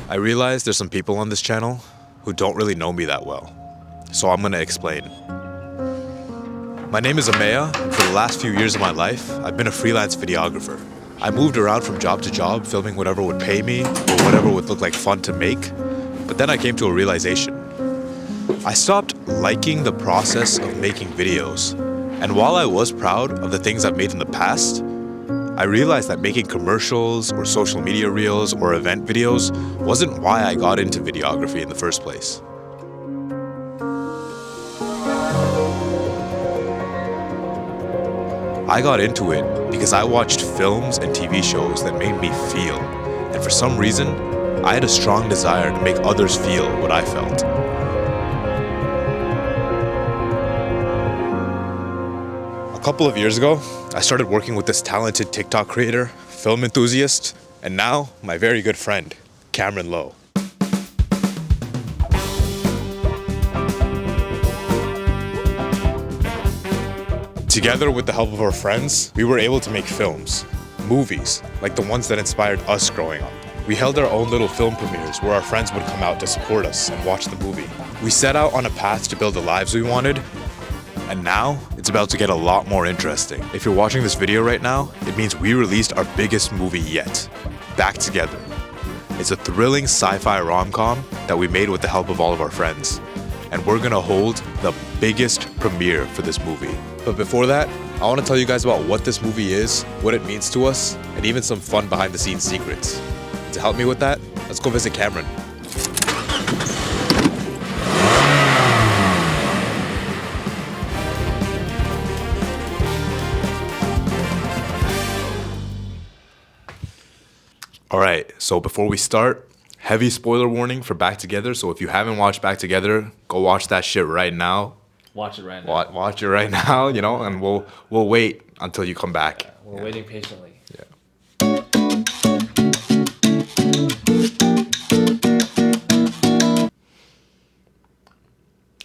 I realize there's some people on this channel who don't really know me that well, so I'm gonna explain. My name is Ameya, and for the last few years of my life, I've been a freelance videographer. I moved around from job to job, filming whatever would pay me or whatever would look like fun to make, but then I came to a realization. I stopped liking the process of making videos, and while I was proud of the things I've made in the past, I realized that making commercials or social media reels or event videos wasn't why I got into videography in the first place. I got into it because I watched films and TV shows that made me feel, and for some reason, I had a strong desire to make others feel what I felt. A couple of years ago, I started working with this talented TikTok creator, film enthusiast, and now my very good friend, Cameron Lowe. Together with the help of our friends, we were able to make films, movies, like the ones that inspired us growing up. We held our own little film premieres where our friends would come out to support us and watch the movie. We set out on a path to build the lives we wanted, and now it's about to get a lot more interesting. If you're watching this video right now, it means we released our biggest movie yet, Back Together. It's a thrilling sci-fi rom-com that we made with the help of all of our friends. And we're gonna hold the biggest premiere for this movie. But before that, I wanna tell you guys about what this movie is, what it means to us, and even some fun behind the scenes secrets. To help me with that, let's go visit Cameron. All right, so before we start, heavy spoiler warning for Back Together. So if you haven't watched Back Together, go watch that shit right now. Watch it right now. Watch it right now, and we'll wait until you come back. We're waiting patiently. Yeah.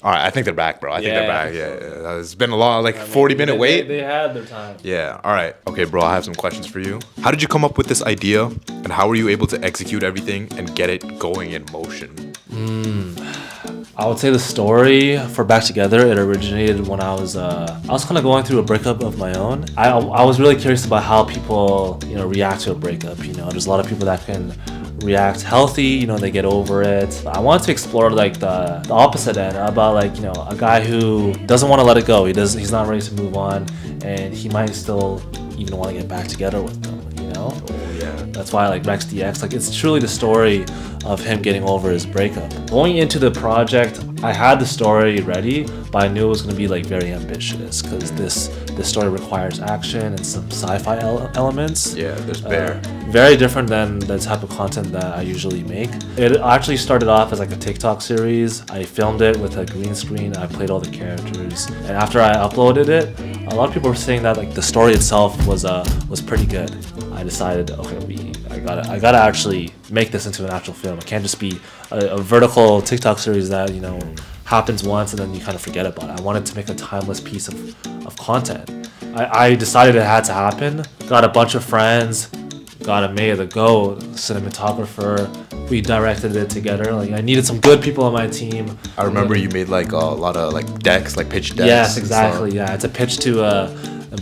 All right, I think they're back, bro. I think they're back. Yeah. It's been a long, 40-minute wait. They had their time. Yeah. All right. Okay, bro. I have some questions for you. How did you come up with this idea, and how were you able to execute everything and get it going in motion? I would say the story for Back Together, it originated when I was kind of going through a breakup of my own. I was really curious about how people, react to a breakup. There's a lot of people that can react healthy, they get over it. I wanted to explore the opposite end about a guy who doesn't want to let it go. He's not ready to move on, and he might still even want to get back together with them. Oh, yeah. That's why I like Rex DX. It's truly the story of him getting over his breakup. Going into the project, I had the story ready, but I knew it was going to be very ambitious because this story requires action and some sci-fi elements. Yeah, there's bear. Very different than the type of content that I usually make. It actually started off as a TikTok series. I filmed it with a green screen. I played all the characters, and after I uploaded it, a lot of people were saying that the story itself was pretty good. I decided, okay, I gotta actually make this into an actual film. It can't just be a vertical TikTok series that happens once and then you kind of forget about it. I wanted to make a timeless piece of content. I decided it had to happen. Got a bunch of friends, got Ameya the GOAT, cinematographer. We directed it together. I needed some good people on my team. I remember you made a lot of decks, pitch decks. Yes, exactly. Yeah, it's a pitch to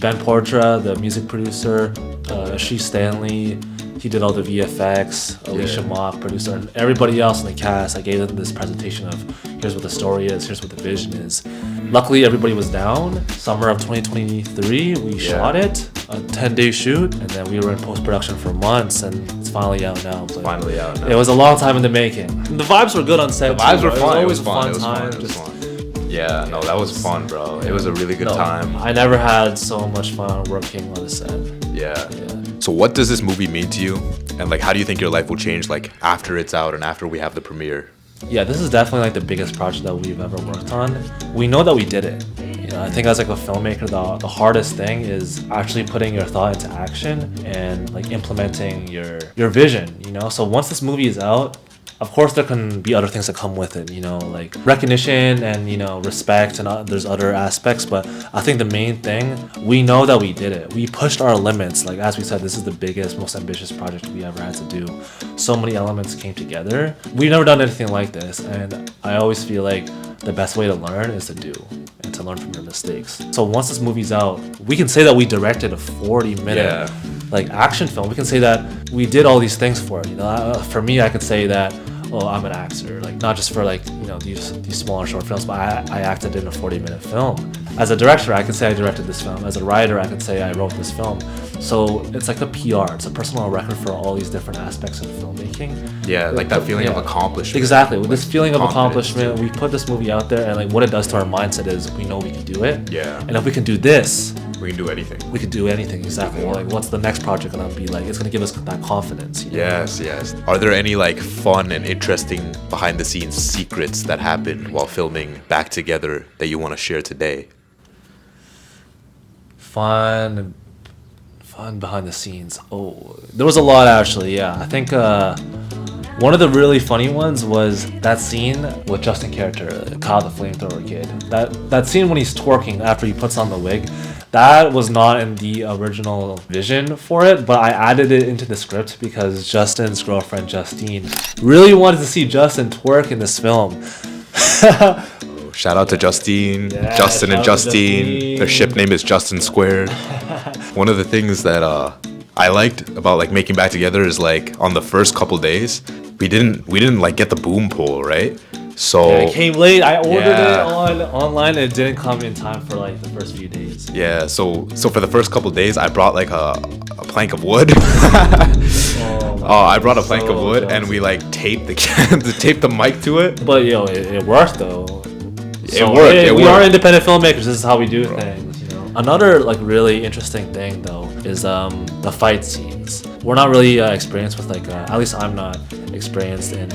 Ben Portra, the music producer, Ashish Stanley. He did all the VFX, Alicia Mock, producer, and everybody else in the cast. I gave them this presentation of here's what the story is, here's what the vision is. Luckily, everybody was down. Summer of 2023, we shot it, a 10-day shoot, and then we were in post-production for months, and it's finally out now. It was a long time in the making. And the vibes were good on set. The vibes were fun. It was always a fun time. Yeah, no, that was fun, bro. It was a really good time. I never had so much fun working on the set. Yeah. So what does this movie mean to you? And how do you think your life will change after it's out and after we have the premiere? Yeah, this is definitely the biggest project that we've ever worked on. We know that we did it. I think as a filmmaker, the hardest thing is actually putting your thought into action and implementing your vision. So once this movie is out, Of course, there can be other things that come with it, like recognition and, respect, and there's other aspects. But I think the main thing, we know that we did it. We pushed our limits. Like, as we said, this is the biggest, most ambitious project we ever had to do. So many elements came together. We've never done anything like this. And I always feel like the best way to learn is to do and to learn from your mistakes. So once this movie's out, we can say that we directed a 40-minute like action film. We can say that we did all these things for it. For me, I could say that, oh, I'm an actor, like not just for like these smaller short films, but I acted in a 40-minute film. As a director, I could say I directed this film. As a writer, I could say I wrote this film. So it's like a PR. It's a personal record for all these different aspects of filmmaking. Yeah, like that feeling of accomplishment. Exactly. With this feeling of accomplishment, we put this movie out there, and like what it does to our mindset is we know we can do it. Yeah. And if we can do this, we can do anything. We could do anything, exactly. Like, what's the next project gonna be like? It's gonna give us that confidence. Yes. Are there any like fun and interesting behind the scenes secrets that happened while filming Back Together that you want to share today? Fun behind the scenes. Oh, there was a lot actually. Yeah, I think one of the really funny ones was that scene with Justin character, Kyle the flamethrower kid. That scene when he's twerking after he puts on the wig. That was not in the original vision for it, but I added it into the script because Justin's girlfriend, Justine, really wanted to see Justin twerk in this film. Shout out to Justine, Justin and Justine. Their ship name is Justin Squared. One of the things that I liked about like making Back Together is like on the first couple days, we didn't like get the boom pole, right? So it came late. I ordered it online and it didn't come in time for like the first few days. Yeah, so for the first couple days, I brought like a plank of wood. I brought a plank of wood and we like taped the mic to it. But it worked though. It worked. We are independent filmmakers. This is how we do things. Another like really interesting thing though is the fight scenes. We're not really experienced with like at least I'm not experienced in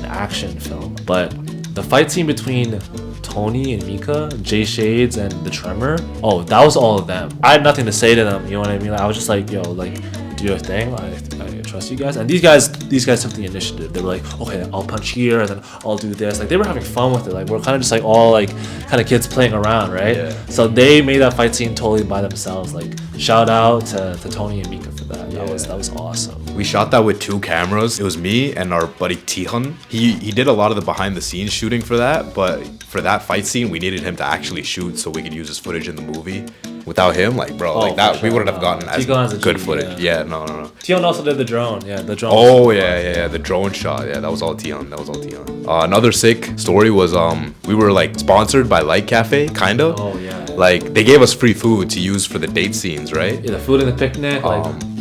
action film, but the fight scene between Tony and Mika, Jay Shades and the Tremor, that was all of them. I had nothing to say to them, you know what I mean? Like, I was just like, do your thing. I trust you guys. And these guys took the initiative. They were like, okay, I'll punch here and then I'll do this. Like, they were having fun with it. Like, we're kind of just like all like kind of kids playing around, right? Yeah. So they made that fight scene totally by themselves. Like, shout out to Tony and Mika for that. That was awesome. We shot that with 2 cameras. It was me and our buddy Tihan. He did a lot of the behind the scenes shooting for that, but for that fight scene, we needed him to actually shoot so we could use his footage in the movie. Without him, like, bro, like that, we wouldn't have gotten as good footage. Yeah, no. Tihan also did the drone. Yeah, the drone. Oh, yeah. The drone shot. Yeah, that was all Tihan. Another sick story was we were like sponsored by Light Cafe, kind of. Oh, yeah. Like, they gave us free food to use for the date scenes, right? Yeah, the food and the picnic,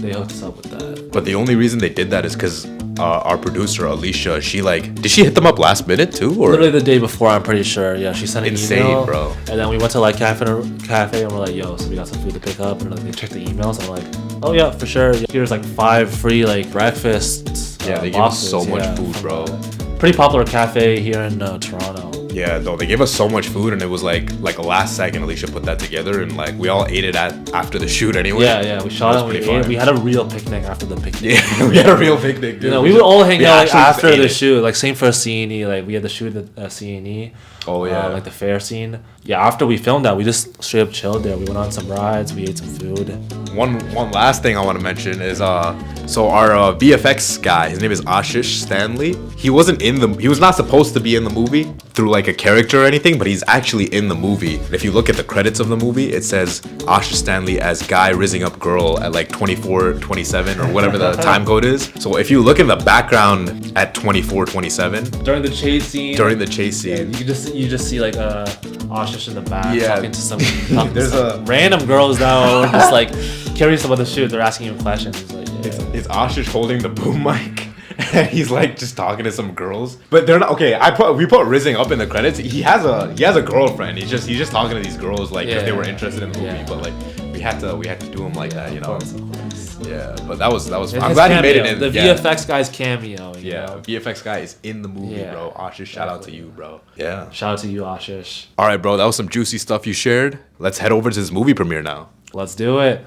they hooked us up with that. But the only reason they did that is because our producer Alicia, did she hit them up last minute too, or literally the day before? I'm pretty sure. Yeah, she sent an email, bro. And then we went to like cafe and we're like, yo, so we got some food to pick up, and like, they checked the emails and we're like, oh yeah, for sure. Here's like 5 free like breakfasts. Yeah, they gave us so much food, bro. Pretty popular cafe here in Toronto. Yeah, though they gave us so much food, and it was like a last second Alicia put that together, and like we all ate it after the shoot anyway. Yeah, we shot it and we ate it. We had a real picnic after the picnic. Yeah, we had a real picnic, dude. We would all hang out like, after the shoot. Like same for C&E. Like we had the shoot at C&E. Oh yeah. Like the fair scene. Yeah, after we filmed that, we just straight up chilled there. We went on some rides. We ate some food. One last thing I want to mention is so our VFX guy, his name is Ashish Stanley. He was not supposed to be in the movie through like a character or anything, but he's actually in the movie. And if you look at the credits of the movie, it says Ashish Stanley as guy rizzing up girl at like 24:27 or whatever the time code is. So if you look in the background at 24:27 during the chase scene, you just see like Ashish in the back talking to some random girls that are just like curious about the shoot. They're asking him questions. He's like, It's Ashish holding the boom mic. And he's like just talking to some girls, but they're not okay. We put Rizzing up in the credits. He has a girlfriend. He's just talking to these girls like if they were interested in the movie. But like we had to do him like that, you know. Of course. Yeah, but that was. I'm glad he made it in. The VFX guy's cameo. You know? VFX guy is in the movie, bro. Ashish, shout out to you, bro. Yeah, shout out to you, Ashish. All right, bro. That was some juicy stuff you shared. Let's head over to this movie premiere now. Let's do it.